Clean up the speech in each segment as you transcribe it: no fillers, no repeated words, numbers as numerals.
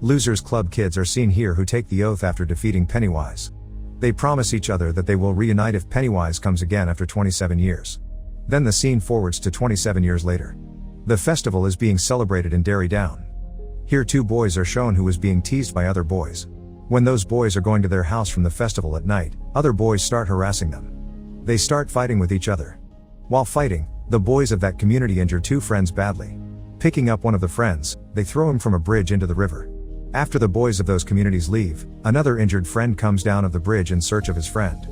Losers Club kids are seen here who take the oath after defeating Pennywise. They promise each other that they will reunite if Pennywise comes again after 27 years. Then the scene forwards to 27 years later. The festival is being celebrated in Derry Down. Here 2 boys are shown who is being teased by other boys. When those boys are going to their house from the festival at night, other boys start harassing them. They start fighting with each other. While fighting, the boys of that community injure 2 friends badly. Picking up one of the friends, they throw him from a bridge into the river. After the boys of those communities leave, another injured friend comes down of the bridge in search of his friend.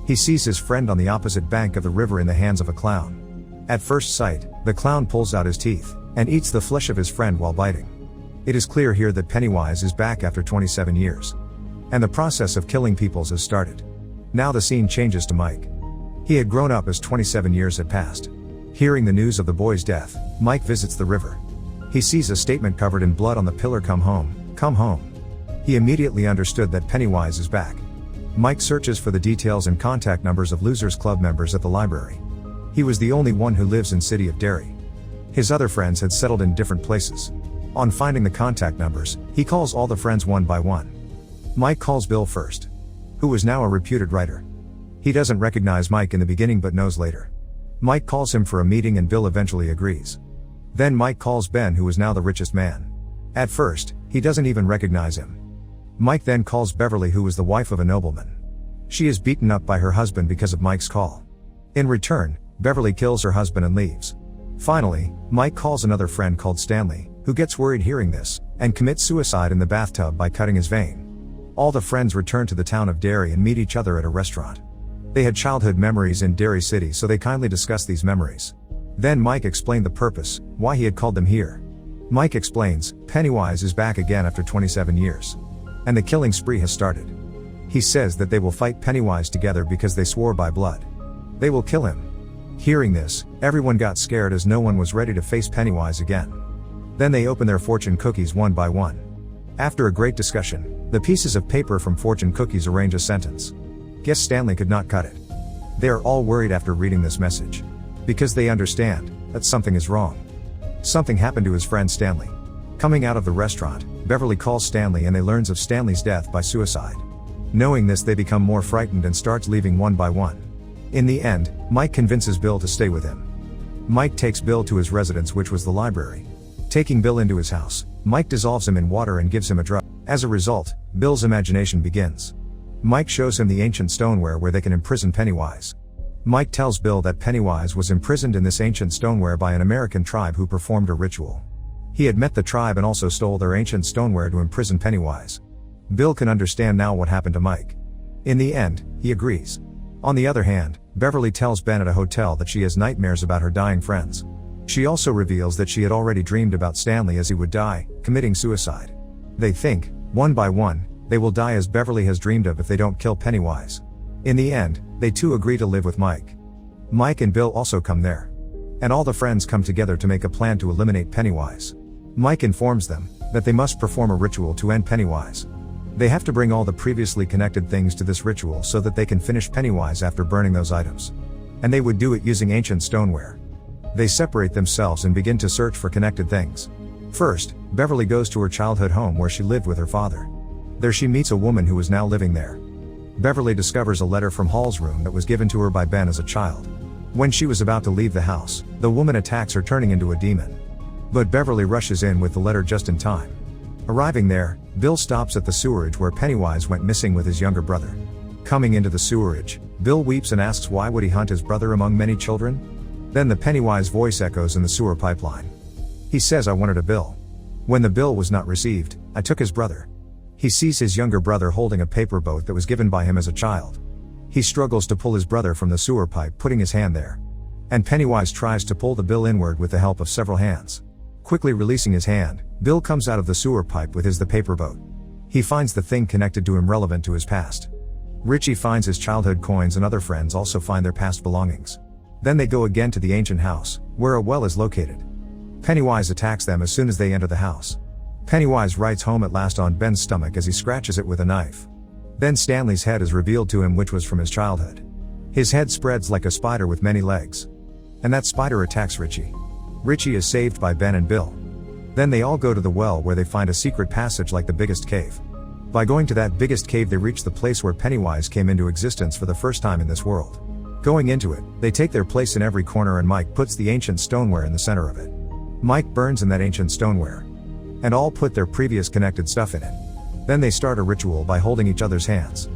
He sees his friend on the opposite bank of the river in the hands of a clown. At first sight, the clown pulls out his teeth, and eats the flesh of his friend while biting. It is clear here that Pennywise is back after 27 years. And the process of killing people has started. Now the scene changes to Mike. He had grown up as 27 years had passed. Hearing the news of the boy's death, Mike visits the river. He sees a statement covered in blood on the pillar, "Come home, come home." He immediately understood that Pennywise is back. Mike searches for the details and contact numbers of Losers Club members at the library. He was the only one who lives in city of Derry. His other friends had settled in different places. On finding the contact numbers, he calls all the friends one by one. Mike calls Bill first, who was now a reputed writer. He doesn't recognize Mike in the beginning but knows later. Mike calls him for a meeting and Bill eventually agrees. Then Mike calls Ben, who is now the richest man. At first, he doesn't even recognize him. Mike then calls Beverly, who is the wife of a nobleman. She is beaten up by her husband because of Mike's call. In return, Beverly kills her husband and leaves. Finally, Mike calls another friend called Stanley, who gets worried hearing this, and commits suicide in the bathtub by cutting his vein. All the friends return to the town of Derry and meet each other at a restaurant. They had childhood memories in Derry City, so they kindly discuss these memories. Then Mike explained the purpose, why he had called them here. Mike explains, Pennywise is back again after 27 years. And the killing spree has started. He says that they will fight Pennywise together because they swore by blood. They will kill him. Hearing this, everyone got scared as no one was ready to face Pennywise again. Then they open their fortune cookies one by one. After a great discussion, the pieces of paper from fortune cookies arrange a sentence. Guess Stanley could not cut it. They are all worried after reading this message. Because they understand that something is wrong. Something happened to his friend Stanley. Coming out of the restaurant, Beverly calls Stanley and they learns of Stanley's death by suicide. Knowing this, they become more frightened and starts leaving one by one. In the end, Mike convinces Bill to stay with him. Mike takes Bill to his residence, which was the library. Taking Bill into his house, Mike dissolves him in water and gives him a drug. As a result, Bill's imagination begins. Mike shows him the ancient stoneware where they can imprison Pennywise. Mike tells Bill that Pennywise was imprisoned in this ancient stoneware by an American tribe who performed a ritual. He had met the tribe and also stole their ancient stoneware to imprison Pennywise. Bill can understand now what happened to Mike. In the end, he agrees. On the other hand, Beverly tells Ben at a hotel that she has nightmares about her dying friends. She also reveals that she had already dreamed about Stanley as he would die, committing suicide. They think, one by one, they will die as Beverly has dreamed of if they don't kill Pennywise. In the end, they too agree to live with Mike. Mike and Bill also come there. And all the friends come together to make a plan to eliminate Pennywise. Mike informs them that they must perform a ritual to end Pennywise. They have to bring all the previously connected things to this ritual so that they can finish Pennywise after burning those items. And they would do it using ancient stoneware. They separate themselves and begin to search for connected things. First, Beverly goes to her childhood home where she lived with her father. There she meets a woman who is now living there. Beverly discovers a letter from Hall's room that was given to her by Ben as a child. When she was about to leave the house, the woman attacks her, turning into a demon. But Beverly rushes in with the letter just in time. Arriving there, Bill stops at the sewerage where Pennywise went missing with his younger brother. Coming into the sewerage, Bill weeps and asks why would he hunt his brother among many children? Then the Pennywise voice echoes in the sewer pipeline. He says, "I wanted a bill. When the bill was not received, I took his brother." He sees his younger brother holding a paper boat that was given by him as a child. He struggles to pull his brother from the sewer pipe, putting his hand there. And Pennywise tries to pull the bill inward with the help of several hands. Quickly releasing his hand, Bill comes out of the sewer pipe with the paper boat. He finds the thing connected to him relevant to his past. Richie finds his childhood coins and other friends also find their past belongings. Then they go again to the ancient house, where a well is located. Pennywise attacks them as soon as they enter the house. Pennywise writes home at last on Ben's stomach as he scratches it with a knife. Then Stanley's head is revealed to him, which was from his childhood. His head spreads like a spider with many legs. And that spider attacks Richie. Richie is saved by Ben and Bill. Then they all go to the well where they find a secret passage like the biggest cave. By going to that biggest cave they reach the place where Pennywise came into existence for the first time in this world. Going into it, they take their place in every corner and Mike puts the ancient stoneware in the center of it. Mike burns in that ancient stoneware. And all put their previous connected stuff in it. Then they start a ritual by holding each other's hands.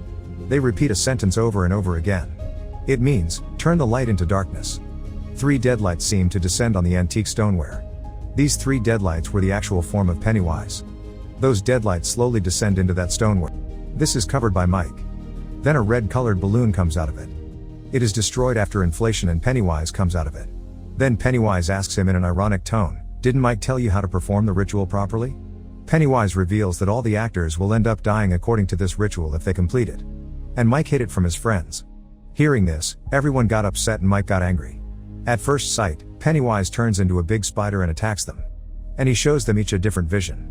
They repeat a sentence over and over again. It means, turn the light into darkness. 3 deadlights seem to descend on the antique stoneware. These 3 deadlights were the actual form of Pennywise. Those deadlights slowly descend into that stoneware. This is covered by Mike. Then a red-colored balloon comes out of it. It is destroyed after inflation and Pennywise comes out of it. Then Pennywise asks him in an ironic tone, "Didn't Mike tell you how to perform the ritual properly?" Pennywise reveals that all the actors will end up dying according to this ritual if they complete it. And Mike hid it from his friends. Hearing this, everyone got upset and Mike got angry. At first sight, Pennywise turns into a big spider and attacks them. And he shows them each a different vision.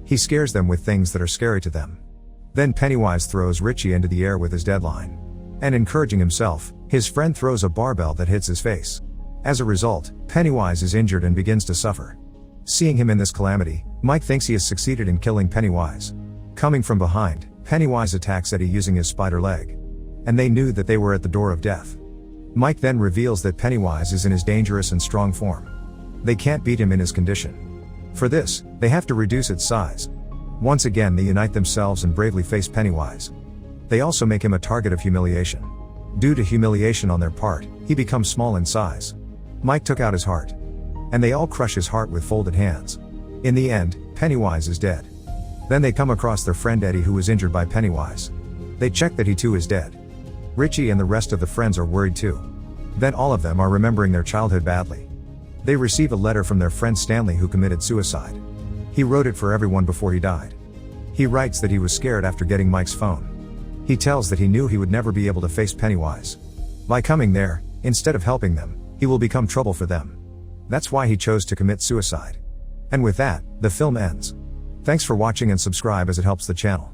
He scares them with things that are scary to them. Then Pennywise throws Richie into the air with his deadline. And encouraging himself, his friend throws a barbell that hits his face. As a result, Pennywise is injured and begins to suffer. Seeing him in this calamity, Mike thinks he has succeeded in killing Pennywise. Coming from behind, Pennywise attacks Eddie using his spider leg. And they knew that they were at the door of death. Mike then reveals that Pennywise is in his dangerous and strong form. They can't beat him in his condition. For this, they have to reduce its size. Once again they unite themselves and bravely face Pennywise. They also make him a target of humiliation. Due to humiliation on their part, he becomes small in size. Mike took out his heart. And they all crush his heart with folded hands. In the end, Pennywise is dead. Then they come across their friend Eddie who was injured by Pennywise. They check that he too is dead. Richie and the rest of the friends are worried too. Then all of them are remembering their childhood badly. They receive a letter from their friend Stanley who committed suicide. He wrote it for everyone before he died. He writes that he was scared after getting Mike's phone. He tells that he knew he would never be able to face Pennywise. By coming there, instead of helping them, he will become trouble for them. That's why he chose to commit suicide. And with that, the film ends. Thanks for watching and subscribe as it helps the channel.